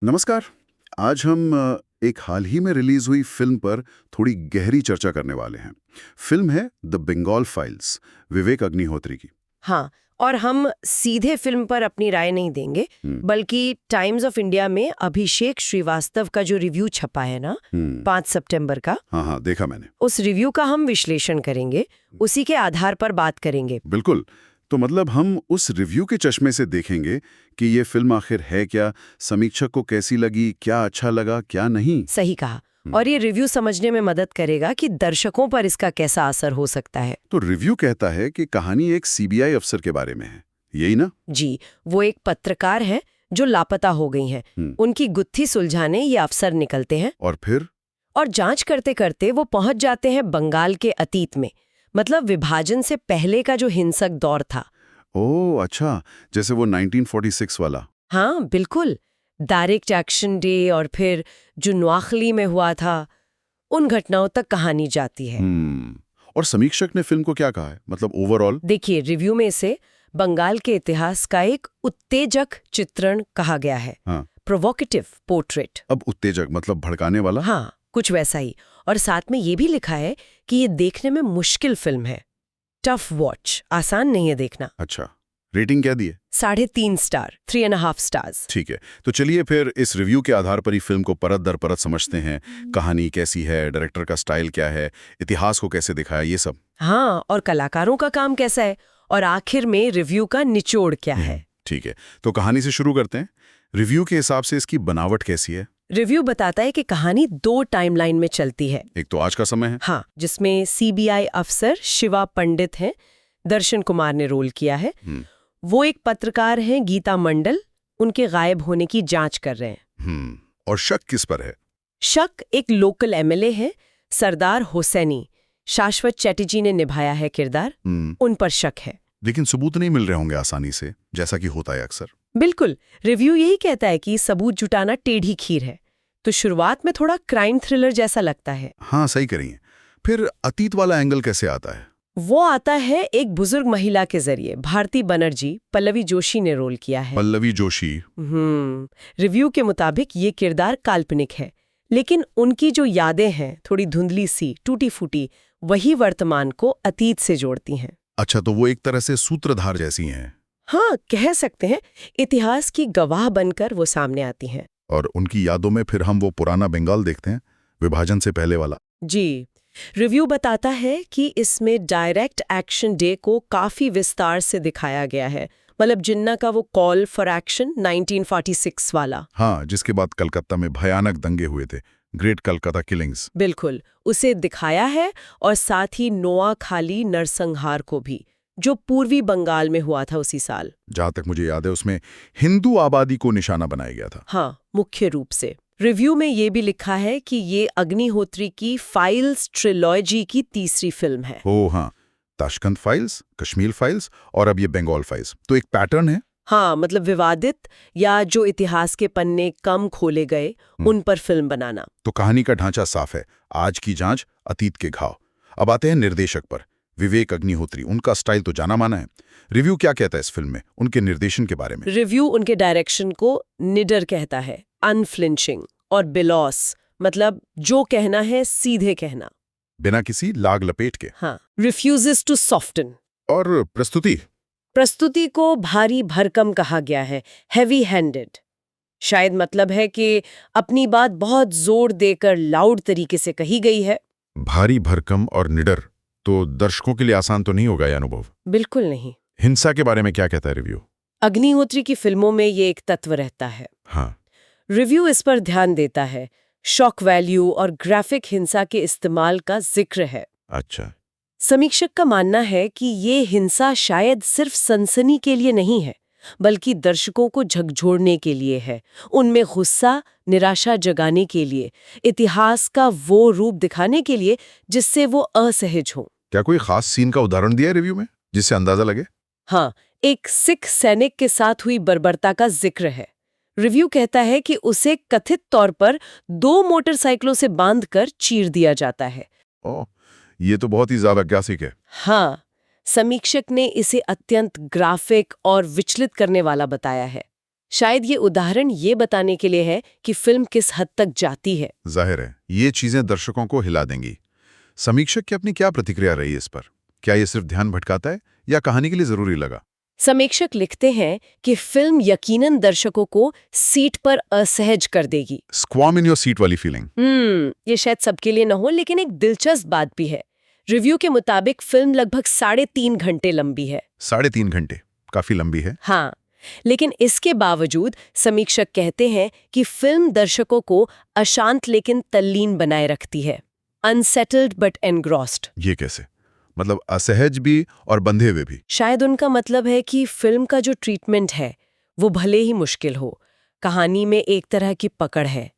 नमस्कार। आज हम एक हाल ही में रिलीज हुई फिल्म पर थोड़ी गहरी चर्चा करने वाले हैं। फिल्म है द बंगाल फाइल्स, विवेक अग्निहोत्री की। हाँ, और हम सीधे फिल्म पर अपनी राय नहीं देंगे, हम्म। बल्कि टाइम्स ऑफ इंडिया में अभिषेक श्रीवास्तव का जो रिव्यू छपा है ना, 5 सितंबर का, हाँ हाँ, देखा मैंने। उस रिव्यू का हम विश्लेषण करेंगे, उसी के आधार पर बात करेंगे। बिल्कुल। तो मतलब हम उस रिव्यू के चश्मे से देखेंगे कि ये फिल्म आखिर है क्या, समीक्षक को कैसी लगी, क्या अच्छा लगा, क्या नहीं। सही कहा। और ये रिव्यू समझने में मदद करेगा कि दर्शकों पर इसका कैसा असर हो सकता है। तो रिव्यू कहता है कि कहानी एक सीबीआई अफसर के बारे में है, यही ना? जी, वो एक पत्रकार है जो लापता हो गई हैं। उनकी गुत्थी सुलझाने ये अफसर निकलते हैं और फिर और जांच करते करते वो पहुंच जाते हैं बंगाल के अतीत में, मतलब विभाजन से पहले का जो हिंसक दौर था। ओह अच्छा, जैसे वो 1946 वाला। हाँ बिल्कुल, डायरेक्ट एक्शन डे और फिर जो नोआखली में हुआ था, उन घटनाओं तक कहानी जाती है। और समीक्षक ने फिल्म को क्या कहा है, मतलब ओवरऑल? देखिए, रिव्यू में इसे बंगाल के इतिहास का एक उत्तेजक चित्रण कहा गया है। हाँ। Provocative portrait. अब उत्तेजक मतलब भड़काने वाला? हाँ, कुछ वैसा ही। और साथ में ये भी लिखा है कि ये देखने में मुश्किल फिल्म है, टफ वॉच, आसान नहीं है देखना। अच्छा, रेटिंग क्या दी है? 3.5 स्टार, 3.5 स्टार्स। ठीक है, तो चलिए फिर इस रिव्यू के आधार पर ही फिल्म को परत दर परत समझते हैं। कहानी कैसी है, डायरेक्टर का स्टाइल क्या है, इतिहास को कैसे दिखाया, ये सब। हाँ, और कलाकारों का काम कैसा है, और आखिर में रिव्यू का निचोड़ क्या है। ठीक है, तो कहानी से शुरू करते हैं। रिव्यू के हिसाब से इसकी बनावट कैसी है? रिव्यू बताता है कि कहानी 2 टाइमलाइन में चलती है। एक तो आज का समय है। हाँ, जिसमें सीबीआई अफसर शिवा पंडित हैं, दर्शन कुमार ने रोल किया है। वो एक पत्रकार हैं, गीता मंडल, उनके गायब होने की जांच कर रहे हैं। और शक किस पर है? शक एक लोकल एमएलए है, सरदार हुसैनी। शाश्वत चैटर्जी ने निभाया है किरदार। उन पर शक है, लेकिन सबूत नहीं मिल रहे होंगे आसानी से, जैसा कि होता है अक्सर। बिल्कुल। रिव्यू यही कहता है कि सबूत जुटाना टेढ़ी खीर है। तो शुरुआत में थोड़ा क्राइम थ्रिलर जैसा लगता है। हाँ, सही करिए। फिर अतीत वाला एंगल कैसे आता है? वो आता है एक बुजुर्ग महिला के जरिए, भारती बनर्जी, पल्लवी जोशी ने रोल किया है। पल्लवी जोशी। रिव्यू के मुताबिक ये किरदार काल्पनिक है, लेकिन उनकी जो यादें हैं, थोड़ी धुंधली सी, टूटी फूटी, वही वर्तमान को अतीत से जोड़ती हैं। अच्छा, तो वो एक तरह से सूत्रधार जैसी हैं। हाँ, कह सकते हैं। इतिहास की गवाह बनकर वो सामने आती हैं। और उनकी यादों में फिर हम वो पुराना बंगाल देखते हैं, विभाजन से पहले वाला। जी, रिव्यू बताता है कि इसमें डायरेक्ट एक्शन डे को काफी विस्तार से दिखाया गया है, मतलब जिन्ना का वो कॉल फॉर एक्शन 1946 वाला। हाँ, जिसके बाद कलकत्ता में भयानक दंगे हुए थे, ग्रेट कलकत्ता किलिंग्स। बिल्कुल, उसे दिखाया है, और साथ ही नोआखाली नरसंहार को भी, जो पूर्वी बंगाल में हुआ था उसी साल। जहां तक मुझे याद है, उसमें हिंदू आबादी को निशाना बनाया गया था। हाँ, मुख्य रूप से। रिव्यू में ये भी लिखा है कि ये अग्निहोत्री की फाइल्स ट्रिलॉजी की तीसरी फिल्म है। ओ हाँ, ताशकंद फाइल्स, कश्मीर फाइल्स और अब ये बंगाल फाइल्स, तो एक पैटर्न है। हाँ, मतलब विवादित या जो इतिहास के पन्ने कम खोले गए, उन पर फिल्म बनाना। तो कहानी का ढांचा साफ है, आज की जांच, अतीत के घाव। अब आते हैं निर्देशक पर, विवेक अग्निहोत्री। उनका स्टाइल तो जाना माना है। रिव्यू क्या कहता है इस फिल्म में, उनके निर्देशन के बारे में? रिव्यू उनके डायरेक्शन को निडर कहता है, अनफ्लिंचिंग, और बिलॉस, मतलब जो कहना है सीधे कहना, बिना किसी लाग लपेट के। हाँ, रिफ्यूजेस टू सॉफ्टन। और प्रस्तुति को भारी भरकम कहा गया है, हेवी हैंडेड। शायद मतलब है कि अपनी बात बहुत जोर देकर लाउड तरीके से कही गई है। भारी भरकम और निडर, तो दर्शकों के लिए आसान तो नहीं होगा यह अनुभव। बिल्कुल नहीं। हिंसा के बारे में क्या कहता है रिव्यू? अग्निहोत्री की फिल्मों में ये एक तत्व रहता है। हाँ। रिव्यू इस पर ध्यान देता है, शॉक वैल्यू और ग्राफिक हिंसा के इस्तेमाल का जिक्र है। अच्छा। समीक्षक का मानना है कि ये हिंसा शायद सिर्फ सनसनी के लिए नहीं है, बल्कि दर्शकों को झकझोरने के लिए है, उनमें गुस्सा, निराशा जगाने के लिए, इतिहास का वो रूप दिखाने के लिए जिससे वो असहज हो। क्या कोई खास सीन का उदाहरण दिया है रिव्यू में, जिससे अंदाजा लगे? हाँ, एक सिख सैनिक के साथ हुई बर्बरता का जिक्र है। रिव्यू कहता है कि उसे कथित तौर पर 2 मोटरसाइकिलों से बांधकर चीर दिया जाता है। ओह, ये तो बहुत ही ज़बरदस्त है। हाँ, समीक्षक ने इसे अत्यंत ग्राफिक और विचलित करने वाला बताया है। शायद ये उदाहरण ये बताने के लिए है कि फिल्म किस हद तक जाती है। जाहिर है ये चीजें दर्शकों को हिला देंगी। समीक्षक की अपनी क्या प्रतिक्रिया रही इस पर? क्या ये सिर्फ ध्यान भटकाता है या कहानी के लिए जरूरी लगा? समीक्षक लिखते हैं कि फिल्म यकीनन दर्शकों को सीट पर असहज कर देगी। स्क्वाम इन योर सीट वाली फीलिंग। ये शायद सबके लिए न हो, लेकिन एक दिलचस्प बात भी है। रिव्यू के मुताबिक फिल्म लगभग 3.5 घंटे लंबी है। 3.5 घंटे काफी लंबी है। हाँ, लेकिन इसके बावजूद समीक्षक कहते हैं कि फिल्म दर्शकों को अशांत लेकिन तल्लीन बनाए रखती है। Unsettled but engrossed. ये कैसे? मतलब असहज भी और बंधे हुए भी? शायद उनका मतलब है कि फिल्म का जो ट्रीटमेंट है वो भले ही मुश्किल हो, कहानी में एक तरह की पकड़ है।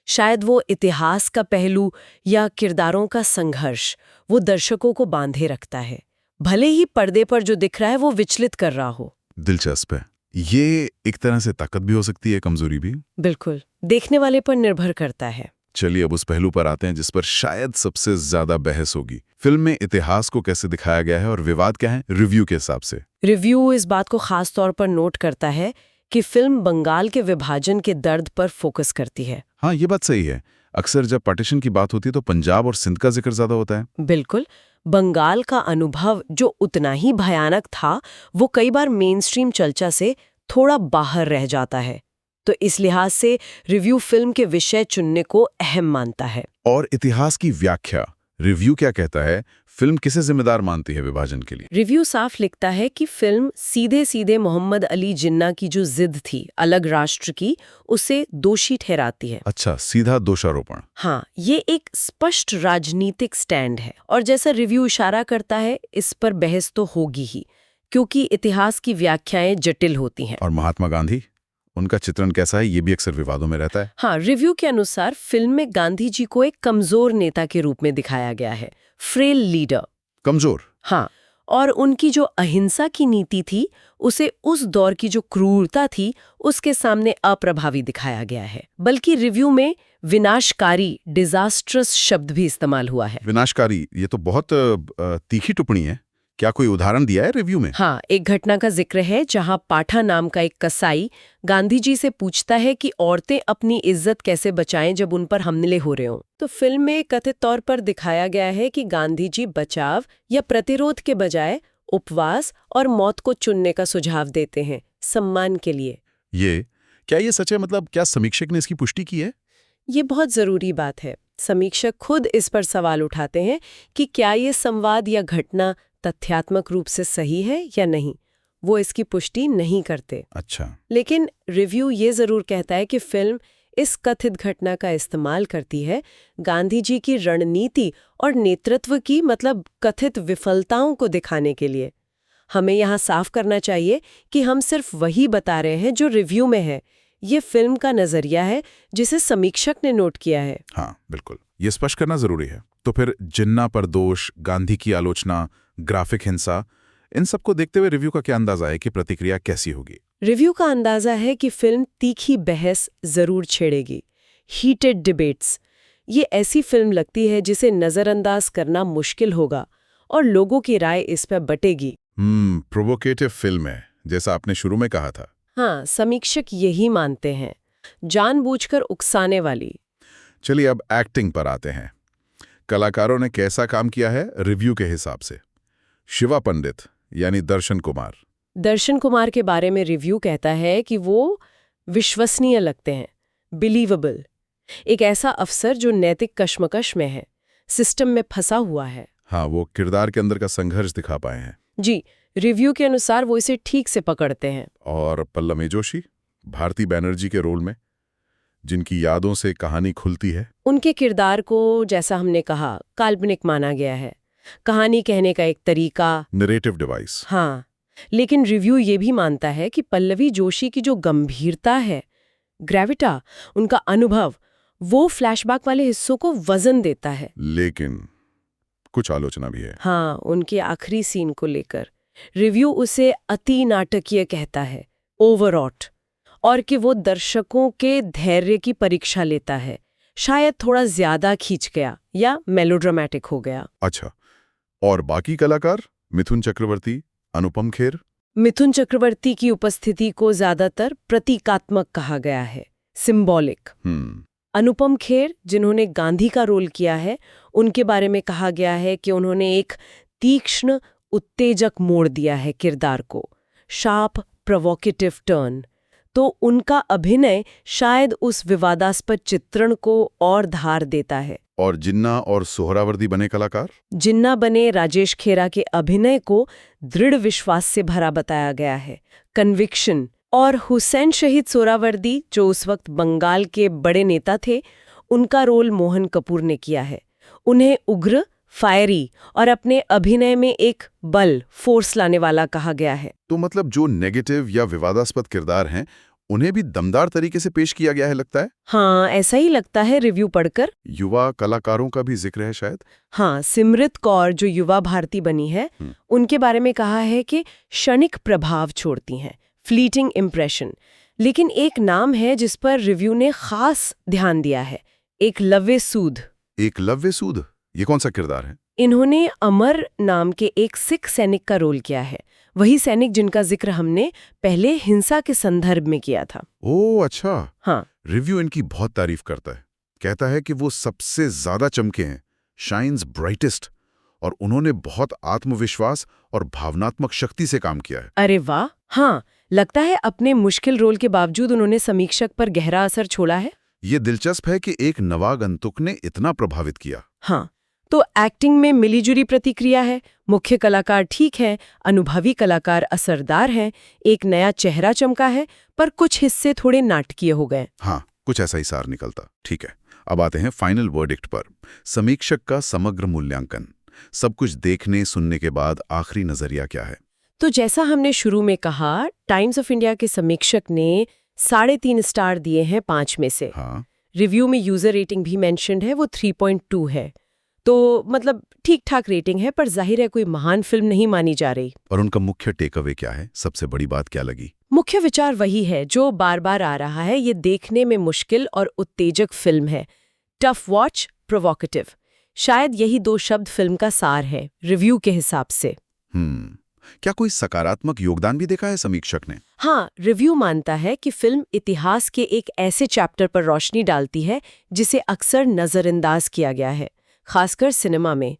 शायद वो इतिहास का पहलू या किरदारों का संघर्ष वो दर्शकों को बांधे रखता है, भले ही पर्दे पर जो दिख रहा है वो विचलित कर रहा हो। दिलचस्प है। ये एक तरह से ताकत भी हो सकती है, कमजोरी भी। बिल्कुल, देखने वाले पर निर्भर करता है। चलिए अब उस पहलू पर आते हैं जिस पर शायद सबसे ज्यादा बहस होगी। फिल्म में इतिहास को कैसे दिखाया गया है और विवाद क्या है रिव्यू के हिसाब से। रिव्यू इस बात को खास तौर पर नोट करता है कि फिल्म बंगाल के विभाजन के दर्द पर फोकस करती है। हाँ, ये बात सही है। अक्सर जब पार्टीशन की बात होती है तो पंजाब और सिंध का जिक्र ज्यादा होता है। बिल्कुल, बंगाल का अनुभव जो उतना ही भयानक था वो कई बार मेनस्ट्रीम चर्चा से थोड़ा बाहर रह जाता है। तो इस लिहाज से रिव्यू फिल्म के विषय चुनने को अहम मानता है। और इतिहास की व्याख्या रिव्यू क्या कहता है? फिल्म किसे जिम्मेदार मानती है विभाजन के लिए? रिव्यू साफ लिखता है कि फिल्म सीधे सीधे मोहम्मद अली जिन्ना की जो जिद थी अलग राष्ट्र की, उसे दोषी ठहराती है। अच्छा, सीधा दोषारोपण। हाँ, ये एक स्पष्ट राजनीतिक स्टैंड है और जैसा रिव्यू इशारा करता है इस पर बहस तो होगी ही, क्योंकि इतिहास की व्याख्याएं जटिल होती हैं। और महात्मा गांधी, उनका चित्रण कैसा है? ये भी अक्सर विवादों में रहता है। हाँ, रिव्यू के अनुसार फिल्म में गांधी जी को एक कमजोर नेता के रूप में दिखाया गया है, फ्रेल लीडर। कमजोर? हाँ, और उनकी जो अहिंसा की नीति थी उसे उस दौर की जो क्रूरता थी उसके सामने अप्रभावी दिखाया गया है। बल्कि रिव्यू में विनाशकारी, डिजास्ट्रस शब्द भी इस्तेमाल हुआ है। विनाशकारी, ये तो बहुत तीखी टिप्पणी है। क्या कोई उदाहरण दिया है रिव्यू में? हाँ, एक घटना का जिक्र है जहां पाठा नाम का एक कसाई गांधी जी से पूछता है कि औरतें अपनी इज्जत कैसे बचाएं जब उन पर हमले हो रहे हों। तो फिल्म में कथित तौर पर दिखाया गया है कि गांधी जी बचाव या प्रतिरोध के बजाय उपवास और मौत को चुनने का सुझाव देते हैं, सम्मान के लिए। क्या ये सच है? मतलब क्या समीक्षक ने इसकी पुष्टि की है? ये बहुत जरूरी बात है। समीक्षक खुद इस पर सवाल उठाते हैं कि क्या ये संवाद या घटना तथ्यात्मक रूप से सही है या नहीं। वो इसकी पुष्टि नहीं करते। अच्छा। लेकिन रिव्यू ये जरूर कहता है कि फिल्म इस कथित घटना का इस्तेमाल करती है गांधी जी की रणनीति और नेतृत्व की, मतलब कथित विफलताओं को दिखाने के लिए। हमें यहाँ साफ करना चाहिए कि हम सिर्फ वही बता रहे हैं जो रिव्यू में है। ये फिल्म का नजरिया है जिसे समीक्षक ने नोट किया है। हाँ, बिल्कुल, ये स्पष्ट करना जरूरी है। तो फिर जिन्ना पर दोष, गांधी की आलोचना, ग्राफिक हिंसा, इन सबको देखते हुए रिव्यू का क्या अंदाजा है कि प्रतिक्रिया कैसी होगी? रिव्यू का अंदाजा है कि फिल्म तीखी बहस जरूर छेड़ेगी, हीटेड डिबेट्स। ये ऐसी फिल्म लगती है जिसे नजरअंदाज करना मुश्किल होगा और लोगों की राय इस पर बटेगी। प्रोवोकेटिव फिल्म है, जैसा आपने शुरू में कहा था। हाँ, समीक्षक यही मानते हैं, जानबूझकर उकसाने वाली। चलिए अब एक्टिंग पर आते हैं। कलाकारों ने कैसा काम किया है रिव्यू के हिसाब से? शिवा पंडित यानी दर्शन कुमार। दर्शन कुमार के बारे में रिव्यू कहता है कि वो विश्वसनीय लगते हैं, बिलीवेबल। एक ऐसा अफसर जो नैतिक कश्मकश में है, सिस्टम में फंसा हुआ है। हाँ, वो किरदार के अंदर का संघर्ष दिखा पाए हैं। जी, रिव्यू के अनुसार वो इसे ठीक से पकड़ते हैं। और पल्लवी जोशी, भारती बैनर्जी के रोल में, जिनकी यादों से कहानी खुलती है। उनके किरदार को, जैसा हमने कहा, काल्पनिक माना गया है, कहानी कहने का एक तरीका, नरेटिव डिवाइस। हाँ, लेकिन रिव्यू ये भी मानता है कि पल्लवी जोशी की जो गंभीरता है, ग्रेविटा, उनका अनुभव, वो फ्लैशबैक वाले हिस्सों को वजन देता है। लेकिन कुछ आलोचना भी है। हाँ, उनके आखिरी सीन को लेकर रिव्यू उसे अति नाटकीय कहता है, ओवरऑट, और कि वो दर्शकों के धैर्य की परीक्षा लेता है, शायद थोड़ा ज्यादा खींच गया या मेलोड्रामेटिक हो गया। अच्छा, और बाकी कलाकार? मिथुन चक्रवर्ती, अनुपम खेर? मिथुन चक्रवर्ती की उपस्थिति को ज्यादातर प्रतीकात्मक कहा गया है, सिंबॉलिक। अनुपम खेर, जिन्होंने गांधी का रोल किया है, उनके बारे में कहा गया है कि उन्होंने एक तीक्ष्ण उत्तेजक मोड़ दिया है किरदार को, शार्प प्रोवोकेटिव टर्न। तो उनका अभिनय शायद उस विवादास्पद चित्रण को और धार देता है। और जिन्ना और सोहरावर्दी बने कलाकार? जिन्ना बने राजेश खेरा के अभिनय को दृढ़ विश्वास से भरा बताया गया है, कन्विक्शन। और हुसैन शहीद सोहरावर्दी, जो उस वक्त बंगाल के बड़े नेता थे, उनका रोल मोहन कपूर ने किया है। उन्हें उग्र, फायरी और अपने अभिनय में एक बल, फोर्स लाने वाला कहा गया है। तो मतलब जो नेगेटिव या विवादास्पद किरदार हैं, उन्हें भी दमदार तरीके से पेश किया गया है, लगता है। हाँ, ऐसा ही लगता है रिव्यू पढ़कर। युवा कलाकारों का भी जिक्र है शायद। हाँ, सिमरत कौर, जो युवा भारती बनी है, उनके बारे में कहा है कि क्षणिक प्रभाव छोड़ती हैं, फ्लीटिंग इम्प्रेशन। लेकिन एक नाम है जिस पर रिव्यू ने खास ध्यान दिया है, एकलव्य सूद। एकलव्य सूद, ये कौन सा किरदार है? इन्होंने अमर नाम के एक सिख सैनिक का रोल किया है, वही सैनिक जिनका जिक्र हमने पहले हिंसा के संदर्भ में किया था। ओह अच्छा। हाँ, रिव्यू इनकी बहुत तारीफ करता है, कहता है कि वो सबसे ज्यादा चमके हैं, शाइन्स ब्राइटेस्ट, और उन्होंने बहुत आत्मविश्वास और भावनात्मक शक्ति से काम किया है। अरे वाह। हाँ, लगता है अपने मुश्किल रोल के बावजूद उन्होंने समीक्षक पर गहरा असर छोड़ा है। ये दिलचस्प है कि एक नवागंतुक ने इतना प्रभावित किया। हाँ, तो एक्टिंग में मिलीजुली प्रतिक्रिया है। मुख्य कलाकार ठीक है, अनुभवी कलाकार असरदार हैं, एक नया चेहरा चमका है, पर कुछ हिस्से थोड़े नाटकीय हो गए। हाँ, कुछ ऐसा ही सार निकलता। ठीक है, अब आते हैं फाइनल वर्डिक्ट पर। समीक्षक का समग्र मूल्यांकन। सब कुछ देखने सुनने के बाद आखिरी नजरिया क्या है? तो जैसा हमने शुरू में कहा, टाइम्स ऑफ इंडिया के समीक्षक ने 3.5 स्टार दिए हैं 5 में से। हाँ, रिव्यू में यूजर रेटिंग भी मेंशन्ड है, वो 3.2 है। तो मतलब ठीक ठाक रेटिंग है, पर जाहिर है कोई महान फिल्म नहीं मानी जा रही। और उनका मुख्य टेक अवे क्या है? सबसे बड़ी बात क्या लगी? मुख्य विचार वही है जो बार बार आ रहा है, ये देखने में मुश्किल और उत्तेजक फिल्म है। टफ वॉच, प्रोवोकेटिव, शायद यही 2 शब्द फिल्म का सार है रिव्यू के हिसाब से। क्या कोई सकारात्मक योगदान भी देखा है समीक्षक ने? हाँ, रिव्यू मानता है कि फिल्म इतिहास के एक ऐसे चैप्टर पर रोशनी डालती है जिसे अक्सर नजरअंदाज किया गया है, खासकर सिनेमा में।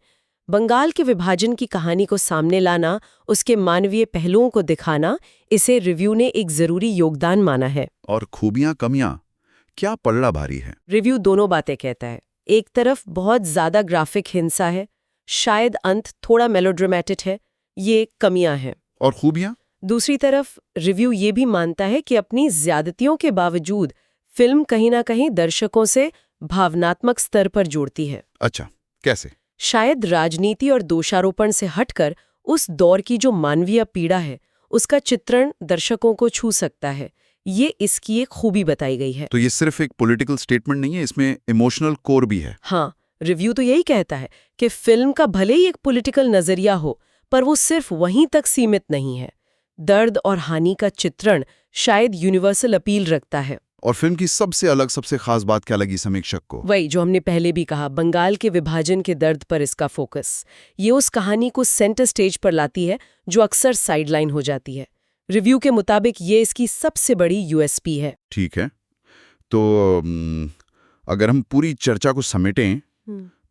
बंगाल के विभाजन की कहानी को सामने लाना, उसके मानवीय पहलुओं को दिखाना, इसे रिव्यू ने एक जरूरी योगदान माना है। और खूबियां कमियां, क्या पलड़ा भारी है? रिव्यू दोनों बातें कहता है। एक तरफ बहुत ज्यादा ग्राफिक हिंसा है, शायद अंत थोड़ा मेलोड्रामेटिक है, ये कमियां हैं। और खूबियां? दूसरी तरफ रिव्यू ये भी मानता है कि अपनी ज्यादतियों के बावजूद फिल्म कहीं ना कहीं दर्शकों से भावनात्मक स्तर पर जुड़ती है। अच्छा, कैसे? शायद राजनीति और दोषारोपण से हटकर उस दौर की जो मानवीय पीड़ा है, उसका चित्रण दर्शकों को छू सकता है। ये इसकी एक खूबी बताई गई है। तो ये सिर्फ एक पॉलिटिकल स्टेटमेंट नहीं है, इसमें इमोशनल कोर भी है। हाँ, रिव्यू तो यही कहता है कि फिल्म का भले ही एक पॉलिटिकल नजरिया हो, पर वो सिर्फ वहीं तक सीमित नहीं है। दर्द और हानि का चित्रण शायद यूनिवर्सल अपील रखता है। और फिल्म की सबसे अलग, सबसे खास बात क्या लगी समीक्षक को? वही जो हमने पहले भी कहा, बंगाल के विभाजन के दर्द पर इसका फोकस। ये उस कहानी को सेंटर स्टेज पर लाती है जो अक्सर साइडलाइन हो जाती है। रिव्यू के मुताबिक ये इसकी सबसे बड़ी यूएसपी है। ठीक है, तो अगर हम पूरी चर्चा को समेटें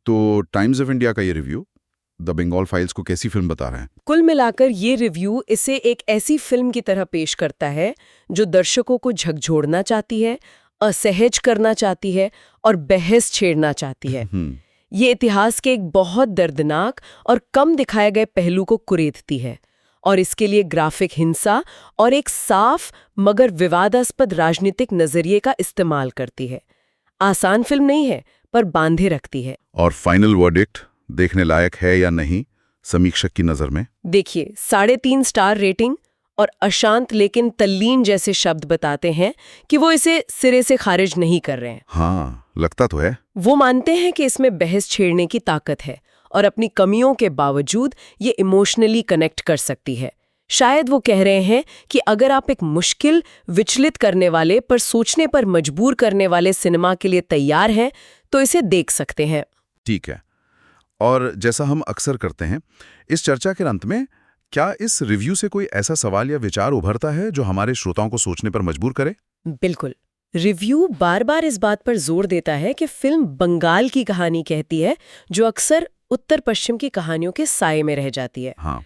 तो टाइम्स ऑफ इंडिया का ये रिव्यू द बंगाल फाइल्स को कैसी फिल्म बता रहा है? कुल मिलाकर ये रिव्यू इसे एक ऐसी फिल्म की तरह पेश करता है जो दर्शकों को झकझोरना चाहती है, असहज करना चाहती है और बहस छेड़ना चाहती है। ये इतिहास के एक बहुत दर्दनाक और कम दिखाए गए पहलू को कुरेदती है, और इसके लिए ग्राफिक हिंसा और एक साफ मगर विवादास्पद राजनीतिक नजरिए का इस्तेमाल करती है। आसान फिल्म नहीं है, पर बांधे रखती है। और फाइनल वर्डिक्ट देखने लायक है या नहीं समीक्षक की नजर में? देखिए, 3.5 स्टार रेटिंग और अशांत लेकिन तल्लीन जैसे शब्द बताते हैं कि वो इसे सिरे से खारिज नहीं कर रहे हैं। हाँ, लगता तो है। वो मानते हैं कि इसमें बहस छेड़ने की ताकत है और अपनी कमियों के बावजूद ये इमोशनली कनेक्ट कर सकती है। शायद वो कह रहे हैं कि अगर आप एक मुश्किल, विचलित करने वाले पर सोचने पर मजबूर करने वाले सिनेमा के लिए तैयार हैं तो इसे देख सकते हैं। ठीक है, और जैसा हम अक्सर करते हैं, इस चर्चा के अंत में क्या इस रिव्यू से कोई ऐसा सवाल या विचार उभरता है जो हमारे श्रोताओं को सोचने पर मजबूर करे? बिल्कुल। रिव्यू बार बार इस बात पर जोर देता है कि फिल्म बंगाल की कहानी कहती है, जो अक्सर उत्तर पश्चिम की कहानियों के साए में रह जाती है। हाँ,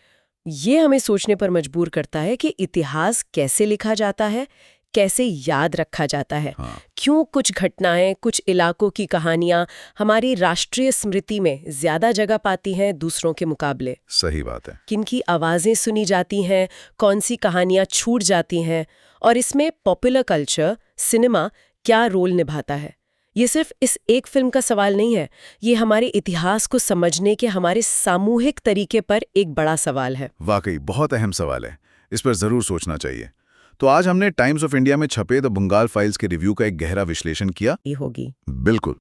ये हमें सोचने पर मजबूर करता है कि इतिहास कैसे लिखा जाता है, कैसे याद रखा जाता है, हाँ, क्यों कुछ घटनाएं, कुछ इलाकों की कहानियां हमारी राष्ट्रीय स्मृति में ज्यादा जगह पाती हैं दूसरों के मुकाबले। सही बात है। किनकी आवाजें सुनी जाती हैं, कौन सी कहानियां छूट जाती हैं, और इसमें पॉपुलर कल्चर, सिनेमा क्या रोल निभाता है। ये सिर्फ इस एक फिल्म का सवाल नहीं है, ये हमारे इतिहास को समझने के हमारे सामूहिक तरीके पर एक बड़ा सवाल है। वाकई बहुत अहम सवाल है, इस पर जरूर सोचना चाहिए। तो आज हमने टाइम्स ऑफ इंडिया में छपे द बंगाल फाइल्स के रिव्यू का एक गहरा विश्लेषण किया। ये होगी बिल्कुल।